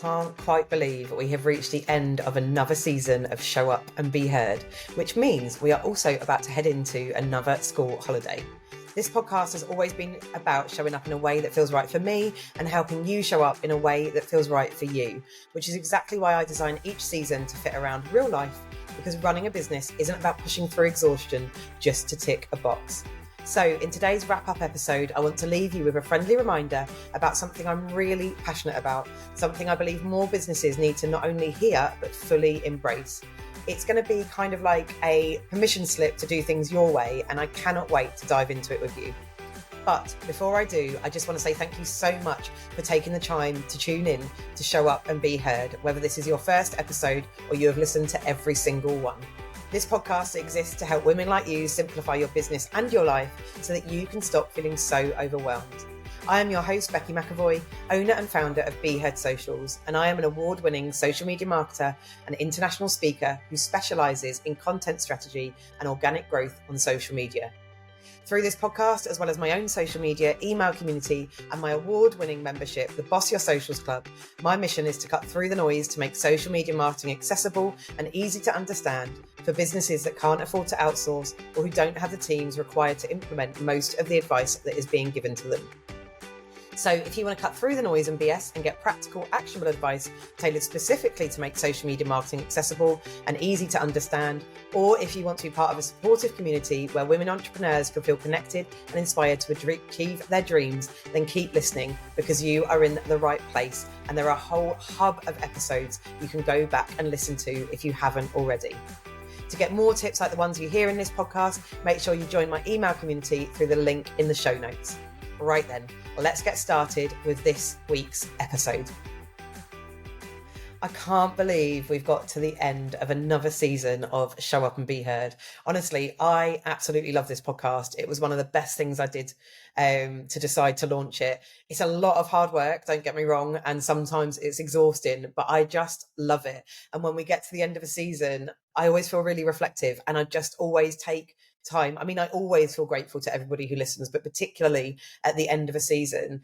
can't quite believe we have reached the end of another season of Show Up and Be Heard, which means we are also about to head into another school holiday. This podcast has always been about showing up in a way that feels right for me and helping you show up in a way that feels right for you, which is exactly why I design each season to fit around real life, because running a business isn't about pushing through exhaustion just to tick a box. So in today's wrap-up episode, I want to leave you with a friendly reminder about something I'm really passionate about, something I believe more businesses need to not only hear, but fully embrace. It's going to be kind of like a permission slip to do things your way, and I cannot wait to dive into it with you. But before I do, I just want to say thank you so much for taking the time to tune in to Show Up and Be Heard, whether this is your first episode or you have listened to every single one. This podcast exists to help women like you simplify your business and your life so that you can stop feeling so overwhelmed. I am your host, Becky McAvoy, owner and founder of Be Heard Socials, and I am an award-winning social media marketer and international speaker who specialises in content strategy and organic growth on social media. Through this podcast, as well as my own social media, email community, and my award-winning membership, the Boss Your Socials Club, my mission is to cut through the noise to make social media marketing accessible and easy to understand for businesses that can't afford to outsource or who don't have the teams required to implement most of the advice that is being given to them. So if you want to cut through the noise and BS and get practical, actionable advice tailored specifically to make social media marketing accessible and easy to understand, or if you want to be part of a supportive community where women entrepreneurs can feel connected and inspired to achieve their dreams, then keep listening, because you are in the right place. And there are a whole hub of episodes you can go back and listen to if you haven't already. To get more tips like the ones you hear in this podcast, make sure you join my email community through the link in the show notes. Right then, let's get started with this week's episode. I can't believe we've got to the end of another season of Show Up and Be Heard. Honestly, I absolutely love this podcast. It was one of the best things I did to decide to launch it. It's a lot of hard work, don't get me wrong, and sometimes it's exhausting, but I just love it. And when we get to the end of a season, I always feel really reflective, and I just always take time. I mean, I always feel grateful to everybody who listens, but particularly at the end of a season,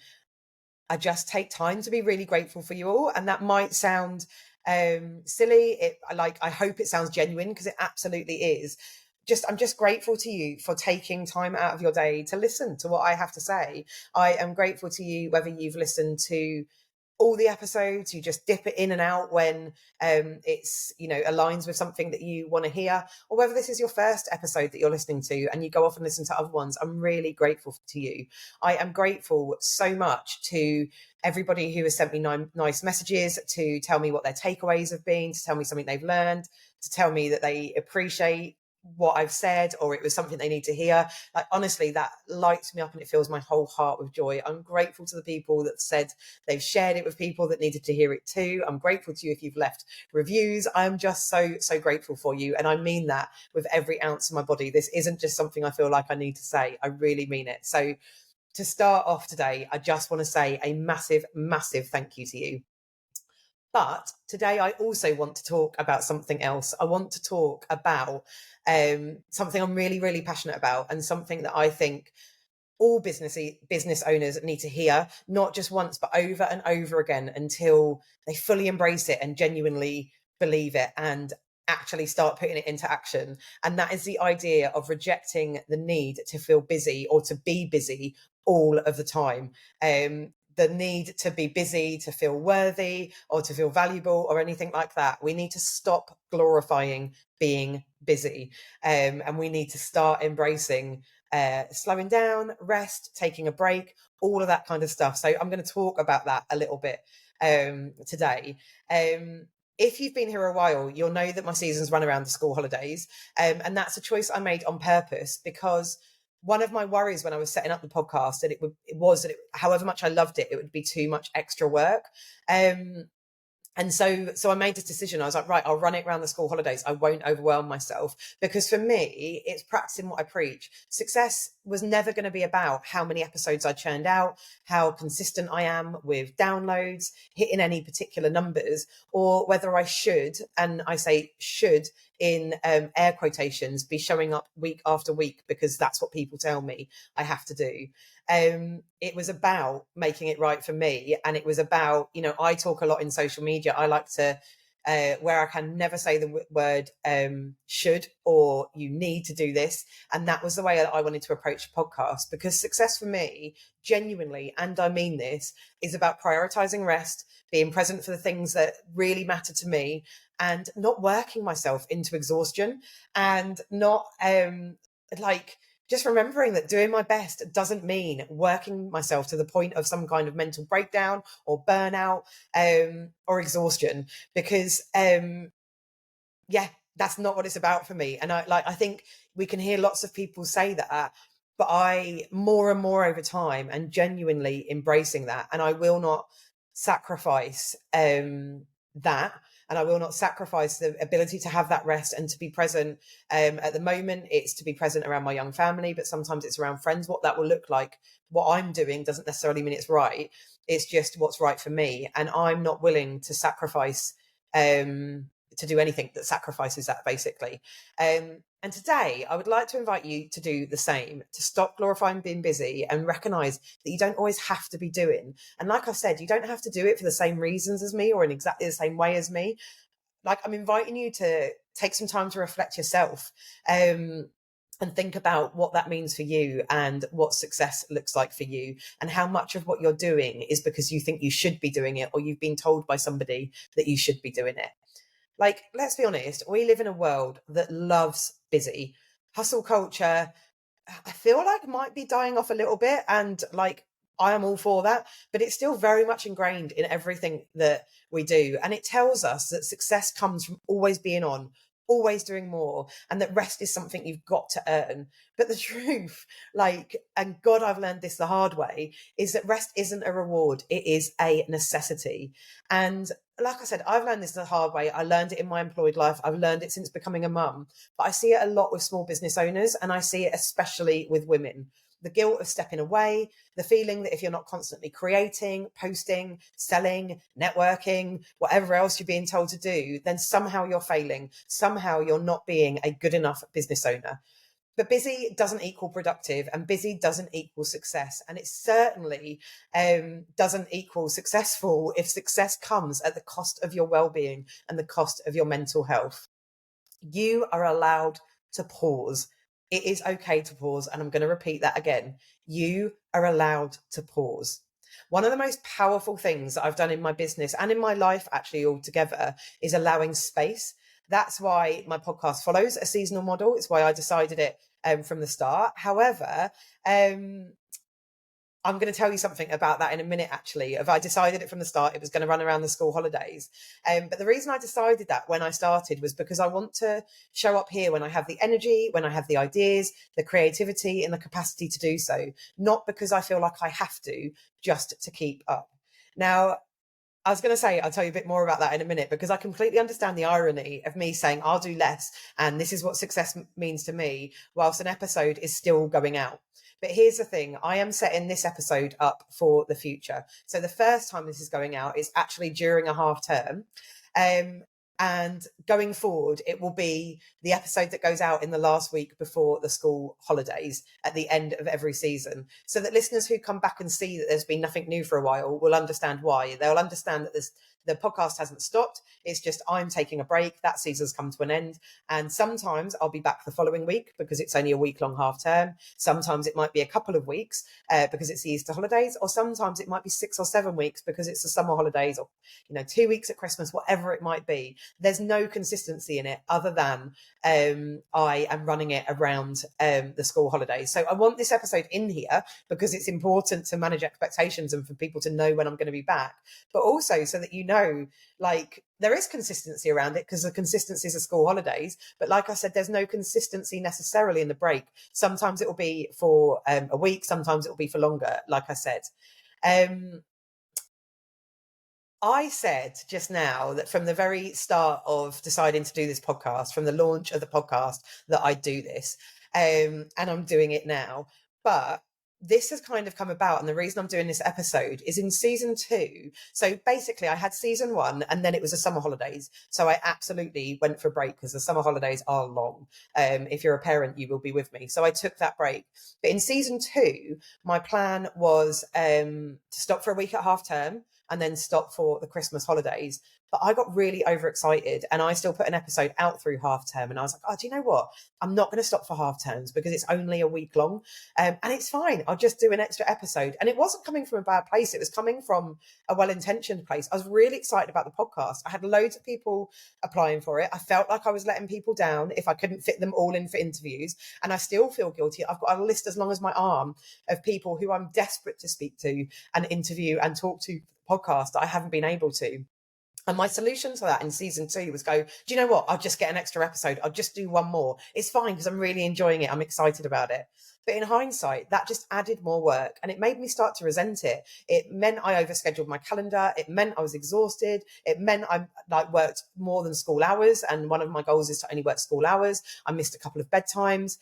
I just take time to be really grateful for you all. And that might sound silly. I hope it sounds genuine, because it absolutely is. I'm just grateful to you for taking time out of your day to listen to what I have to say. I am grateful to you whether you've listened to all the episodes, you just dip it in and out when it's, aligns with something that you want to hear, or whether this is your first episode that you're listening to and you go off and listen to other ones. I'm really grateful to you. I am grateful so much to everybody who has sent me nice messages to tell me what their takeaways have been, to tell me something they've learned, to tell me that they appreciate what I've said, or it was something they need to hear. Like, honestly, that lights me up and it fills my whole heart with joy. I'm grateful to the people that said they've shared it with people that needed to hear it too. I'm grateful to you if you've left reviews. I'm just so grateful for you. And I mean that with every ounce of my body. This isn't just something I feel like I need to say. I really mean it. So to start off today, I just want to say a massive, massive thank you to you. But today I also want to talk about something else. I want to talk about something I'm really, really passionate about, and something that I think all business owners need to hear, not just once, but over and over again, until they fully embrace it and genuinely believe it and actually start putting it into action. And that is the idea of rejecting the need to feel busy or to be busy all of the time. The need to be busy, to feel worthy or to feel valuable or anything like that. We need to stop glorifying being busy, and we need to start embracing slowing down, rest, taking a break, all of that kind of stuff. So I'm going to talk about that a little bit today. If you've been here a while, you'll know that my seasons run around the school holidays, and that's a choice I made on purpose, because one of my worries when I was setting up the podcast, that however much I loved it, it would be too much extra work. And so I made this decision. I was like, right, I'll run it around the school holidays. I won't overwhelm myself, because for me, it's practicing what I preach. Success was never going to be about how many episodes I churned out, how consistent I am with downloads, hitting any particular numbers, or whether I should, and I say should in air quotations, be showing up week after week because that's what people tell me I have to do. It was about making it right for me. And it was about, I talk a lot in social media. I like to, where I can never say the word should or you need to do this. And that was the way that I wanted to approach the podcast, because success for me, genuinely, and I mean this, is about prioritizing rest, being present for the things that really matter to me, and not working myself into exhaustion, and not like just remembering that doing my best doesn't mean working myself to the point of some kind of mental breakdown or burnout or exhaustion, because yeah, that's not what it's about for me. And I think we can hear lots of people say that, but I more and more over time and genuinely embracing that, and I will not sacrifice that, and I will not sacrifice the ability to have that rest and to be present. At the moment, it's to be present around my young family, but sometimes it's around friends. What that will look like, what I'm doing, doesn't necessarily mean it's right. It's just what's right for me, and I'm not willing to sacrifice to do anything that sacrifices that, basically. And today, I would like to invite you to do the same, to stop glorifying being busy and recognize that you don't always have to be doing. And like I said, you don't have to do it for the same reasons as me or in exactly the same way as me. Like, I'm inviting you to take some time to reflect yourself. And think about what that means for you and what success looks like for you, and how much of what you're doing is because you think you should be doing it, or you've been told by somebody that you should be doing it. Like, let's be honest, we live in a world that loves busy. Hustle culture, I feel like, might be dying off a little bit. And like, I am all for that, but it's still very much ingrained in everything that we do. And it tells us that success comes from always being on, always doing more, and that rest is something you've got to earn. But the truth, like, and God, I've learned this the hard way, is that rest isn't a reward, it is a necessity. And like I said, I've learned this the hard way. I learned it in my employed life. I've learned it since becoming a mum. But I see it a lot with small business owners, and I see it especially with women. The guilt of stepping away, the feeling that if you're not constantly creating, posting, selling, networking, whatever else you're being told to do, then somehow you're failing. Somehow you're not being a good enough business owner. But busy doesn't equal productive, and busy doesn't equal success. And it certainly doesn't equal successful if success comes at the cost of your well-being and the cost of your mental health. You are allowed to pause. It is okay to pause. And I'm going to repeat that again. You are allowed to pause. One of the most powerful things that I've done in my business and in my life, actually, altogether, is allowing space. That's why my podcast follows a seasonal model. It's why I decided it from the start. However, I'm going to tell you something about that in a minute, actually. If I decided it from the start, it was going to run around the school holidays. But the reason I decided that when I started was because I want to show up here when I have the energy, when I have the ideas, the creativity and the capacity to do so, not because I feel like I have to, just to keep up. Now, I was going to say, I'll tell you a bit more about that in a minute, because I completely understand the irony of me saying I'll do less and this is what success means to me, whilst an episode is still going out. But here's the thing, I am setting this episode up for the future. So the first time this is going out is actually during a half term. And going forward, it will be the episode that goes out in the last week before the school holidays at the end of every season, so that listeners who come back and see that there's been nothing new for a while will understand why. They'll understand that the podcast hasn't stopped. It's just I'm taking a break. That season's come to an end. And sometimes I'll be back the following week because it's only a week-long half term. Sometimes it might be a couple of weeks because it's the Easter holidays, or sometimes it might be 6 or 7 weeks because it's the summer holidays, or 2 weeks at Christmas, whatever it might be. There's no consistency in it other than I am running it around the school holidays. So I want this episode in here because it's important to manage expectations and for people to know when I'm going to be back, but also so that like, there is consistency around it because the consistency is the school holidays. But like I said, there's no consistency necessarily in the break. Sometimes it will be for a week, sometimes it will be for longer, like I said. I said just now that from the very start of deciding to do this podcast, from the launch of the podcast, that I do this, and I'm doing it now. But this has kind of come about, and the reason I'm doing this episode is in season 2. So basically I had season 1 and then it was the summer holidays, so I absolutely went for a break because the summer holidays are long. If you're a parent, you will be with me, so I took that break. But in season 2, my plan was to stop for a week at half term and then stop for the Christmas holidays. But I got really overexcited and I still put an episode out through half term, and I was like, oh, do you know what, I'm not going to stop for half terms because it's only a week long. And it's fine. I'll just do an extra episode. And it wasn't coming from a bad place. It was coming from a well-intentioned place. I was really excited about the podcast. I had loads of people applying for it. I felt like I was letting people down if I couldn't fit them all in for interviews. And I still feel guilty. I've got a list as long as my arm of people who I'm desperate to speak to and interview and talk to for the podcast that I haven't been able to. And my solution to that in season 2 was go, do you know what? I'll just get an extra episode. I'll just do one more. It's fine because I'm really enjoying it. I'm excited about it. But in hindsight, that just added more work and it made me start to resent it. It meant I overscheduled my calendar. It meant I was exhausted. It meant I worked more than school hours. And one of my goals is to only work school hours. I missed a couple of bedtimes.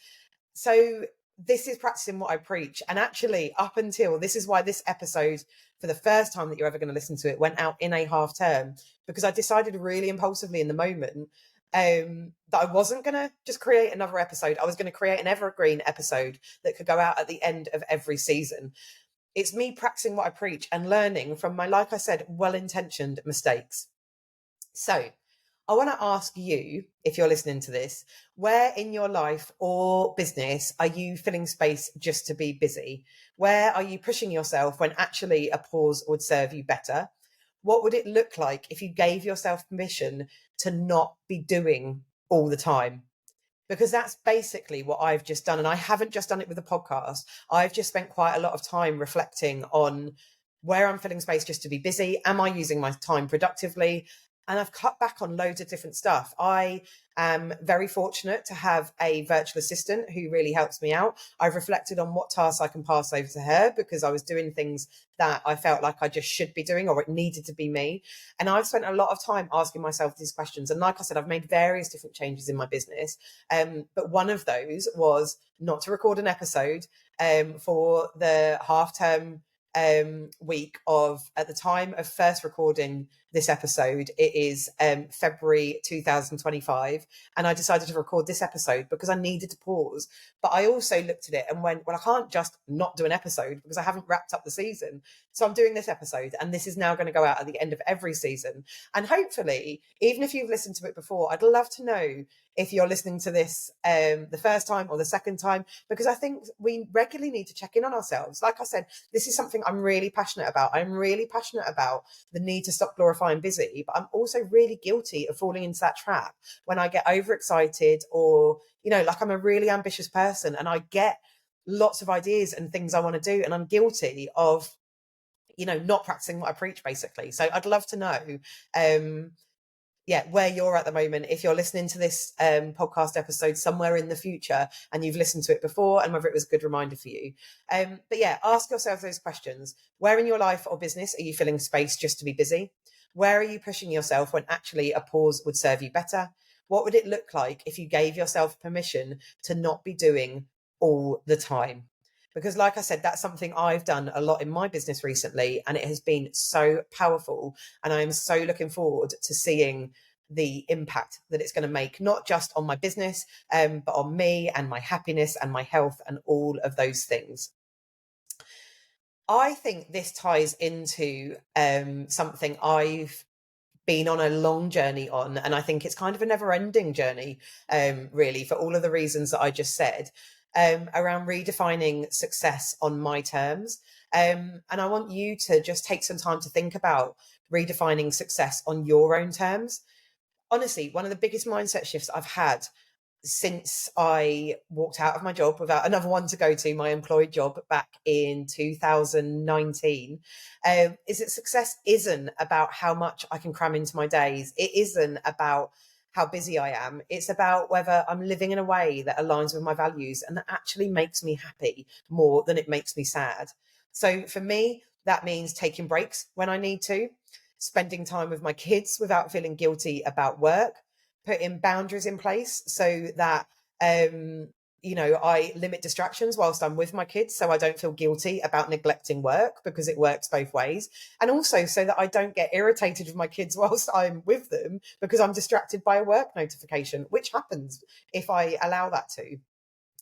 So this is practicing what I preach. And actually, up until this is why this episode, for the first time that you're ever going to listen to it, went out in a half term, because I decided really impulsively in the moment that I wasn't going to just create another episode. I was going to create an evergreen episode that could go out at the end of every season. It's me practicing what I preach and learning from my, like I said, well-intentioned mistakes. So I want to ask you, if you're listening to this, where in your life or business are you filling space just to be busy? Where are you pushing yourself when actually a pause would serve you better? What would it look like if you gave yourself permission to not be doing all the time? Because that's basically what I've just done. And I haven't just done it with the podcast. I've just spent quite a lot of time reflecting on where I'm filling space just to be busy. Am I using my time productively? And I've cut back on loads of different stuff. I am very fortunate to have a virtual assistant who really helps me out. I've reflected on what tasks I can pass over to her because I was doing things that I felt like I just should be doing, or it needed to be me. And I've spent a lot of time asking myself these questions. And like I said, I've made various different changes in my business. But one of those was not to record an episode for the half term week of, at the time of first recording this episode, it is February 2025, and I decided to record this episode because I needed to pause. But I also looked at it and went, well, I can't just not do an episode because I haven't wrapped up the season. So I'm doing this episode, and this is now going to go out at the end of every season. And hopefully, even if you've listened to it before, I'd love to know if you're listening to this the first time or the second time, because I think we regularly need to check in on ourselves. Like I said, this is something I'm really passionate about. I'm really passionate about the need to stop glorifying busy, but I'm also really guilty of falling into that trap when I get overexcited, or, you know, like I'm a really ambitious person and I get lots of ideas and things I want to do, and I'm guilty of, you know, not practicing what I preach, basically. So I'd love to know where you're at the moment, if you're listening to this podcast episode somewhere in the future and you've listened to it before, and whether it was a good reminder for you. But yeah, ask yourself those questions. Where in your life or business are you filling space just to be busy? Where are you pushing yourself when actually a pause would serve you better? What would it look like if you gave yourself permission to not be doing all the time? Because like I said, that's something I've done a lot in my business recently, and it has been so powerful. And I am so looking forward to seeing the impact that it's going to make, not just on my business, but on me and my happiness and my health and all of those things. I think this ties into something I've been on a long journey on, and I think it's kind of a never-ending journey, really, for all of the reasons that I just said, around redefining success on my terms. And I want you to just take some time to think about redefining success on your own terms. Honestly, one of the biggest mindset shifts I've had since I walked out of my job without another one to go to, my employed job back in 2019, is that success isn't about how much I can cram into my days. It isn't about how busy I am. It's about whether I'm living in a way that aligns with my values and that actually makes me happy more than it makes me sad. So for me, that means taking breaks when I need to, spending time with my kids without feeling guilty about work, putting boundaries in place so that I limit distractions whilst I'm with my kids so I don't feel guilty about neglecting work, because it works both ways. And also so that I don't get irritated with my kids whilst I'm with them because I'm distracted by a work notification, which happens if I allow that to.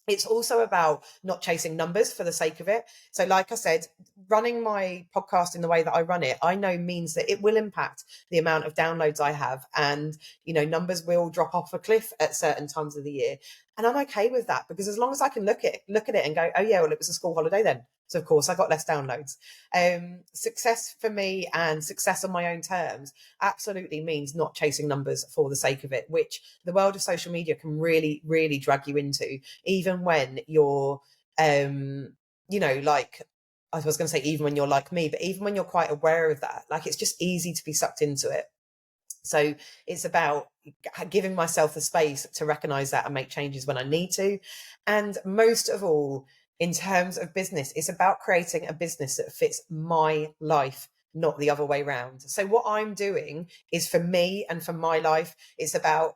It's also about not chasing numbers for the sake of it. So, like I said, running my podcast in the way that I run it, I know means that it will impact the amount of downloads I have. And, numbers will drop off a cliff at certain times of the year. And I'm okay with that, because as long as I can look at it and go, oh yeah, well, it was a school holiday then, so of course I got less downloads. Success for me, and success on my own terms, absolutely means not chasing numbers for the sake of it, which the world of social media can really, really drag you into, even when you're, like, I was going to say, even when you're like me, but even when you're quite aware of that, like, it's just easy to be sucked into it. So it's about giving myself the space to recognize that and make changes when I need to. And most of all, in terms of business, it's about creating a business that fits my life, not the other way around. So what I'm doing is for me and for my life. It's about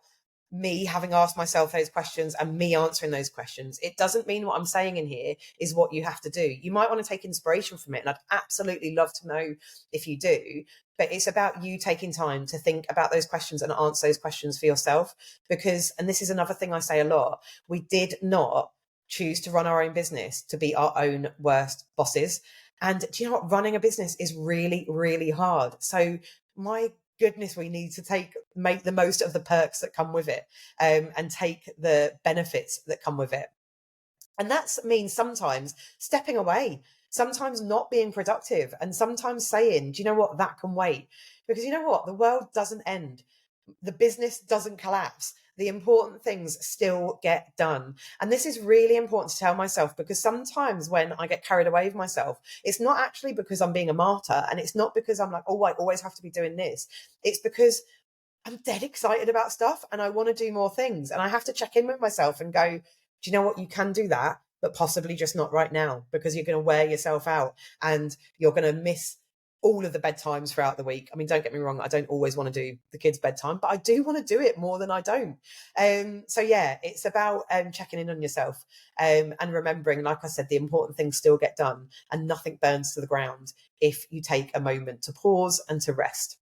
me having asked myself those questions and me answering those questions. It doesn't mean what I'm saying in here is what you have to do. You might want to take inspiration from it, and I'd absolutely love to know if you do. But it's about you taking time to think about those questions and answer those questions for yourself. Because, and this is another thing I say a lot, we did not choose to run our own business to be our own worst bosses. And do you know what? Running a business is really, really hard. So my goodness, we need to make the most of the perks that come with it, and take the benefits that come with it. And that means sometimes stepping away, sometimes not being productive, and sometimes saying, do you know what, that can wait. Because you know what, the world doesn't end. The business doesn't collapse. The important things still get done. And this is really important to tell myself, because sometimes when I get carried away with myself, it's not actually because I'm being a martyr, and it's not because I'm like, oh, I always have to be doing this. It's because I'm dead excited about stuff and I want to do more things. And I have to check in with myself and go, do you know what? You can do that, but possibly just not right now, because you're going to wear yourself out and you're going to miss all of the bedtimes throughout the week. I mean, don't get me wrong, I don't always want to do the kids' bedtime, but I do want to do it more than I don't. So yeah, it's about checking in on yourself, and remembering, like I said, the important things still get done and nothing burns to the ground if you take a moment to pause and to rest.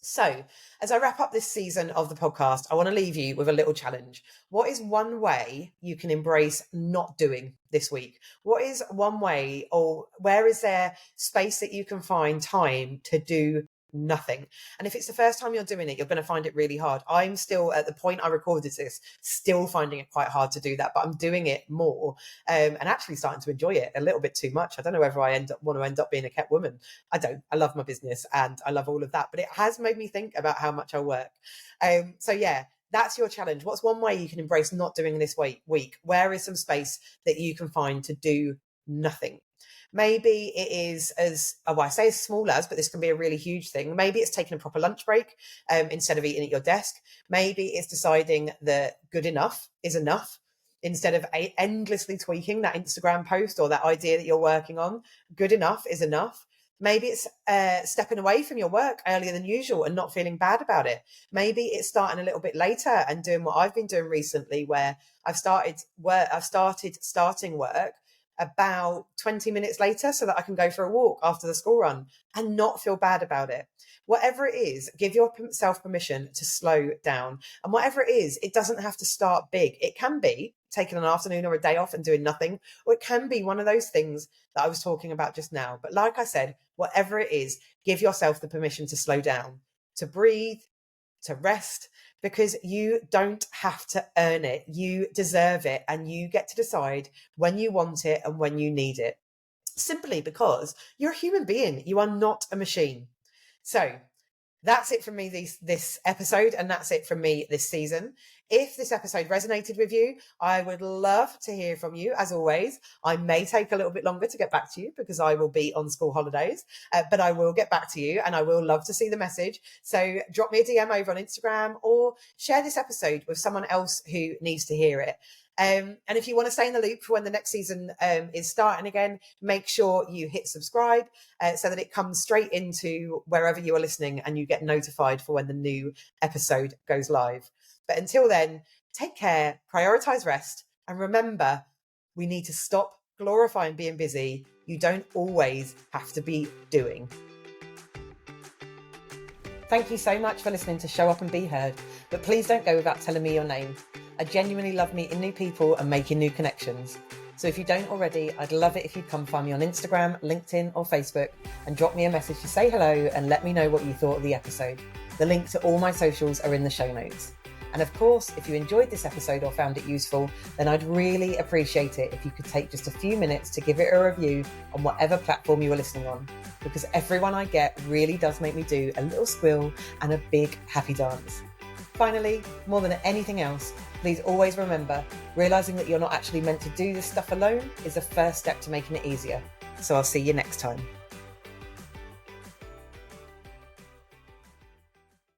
So, as I wrap up this season of the podcast, I want to leave you with a little challenge. What is one way you can embrace not doing this week? What is one way, or where is there space that you can find time to do nothing? And if it's the first time you're doing it, you're going to find it really hard. I'm still, at the point I recorded this, still finding it quite hard to do that, but I'm doing it more, and actually starting to enjoy it a little bit too much. I don't know whether I want to end up being a kept woman. I don't. I love my business and I love all of that, but it has made me think about how much I work. So yeah, that's your challenge. What's one way you can embrace not doing this week? Where is some space that you can find to do nothing? Maybe it is I say as small as, but this can be a really huge thing. Maybe it's taking a proper lunch break, instead of eating at your desk. Maybe it's deciding that good enough is enough, instead of endlessly tweaking that Instagram post or that idea that you're working on. Good enough is enough. Maybe it's stepping away from your work earlier than usual and not feeling bad about it. Maybe it's starting a little bit later and doing what I've been doing recently, where I've started starting work about 20 minutes later so that I can go for a walk after the school run and not feel bad about it. Whatever it is, give yourself permission to slow down. And whatever it is, it doesn't have to start big. It can be taking an afternoon or a day off and doing nothing, or it can be one of those things that I was talking about just now. But like I said, whatever it is, give yourself the permission to slow down, to breathe, to rest, because you don't have to earn it. You deserve it, and you get to decide when you want it and when you need it, simply because you're a human being. You are not a machine. So that's it from me this episode, and that's it from me this season. If this episode resonated with you, I would love to hear from you. As always, I may take a little bit longer to get back to you because I will be on school holidays, but I will get back to you and I will love to see the message. So drop me a DM over on Instagram or share this episode with someone else who needs to hear it. And if you want to stay in the loop for when the next season is starting again, make sure you hit subscribe so that it comes straight into wherever you are listening and you get notified for when the new episode goes live. But until then, take care, prioritize rest, And remember, we need to stop glorifying being busy. You don't always have to be doing. Thank you so much for listening to Show Up and Be Heard, but please don't go without telling me your name. I genuinely love meeting new people and making new connections. So if you don't already, I'd love it if you'd come find me on Instagram, LinkedIn or Facebook and drop me a message to say hello and let me know what you thought of the episode. The link to all my socials are in the show notes. And of course, if you enjoyed this episode or found it useful, then I'd really appreciate it if you could take just a few minutes to give it a review on whatever platform you are listening on, because every one I get really does make me do a little squeal and a big happy dance. Finally, more than anything else, please always remember, realizing that you're not actually meant to do this stuff alone is the first step to making it easier. So I'll see you next time.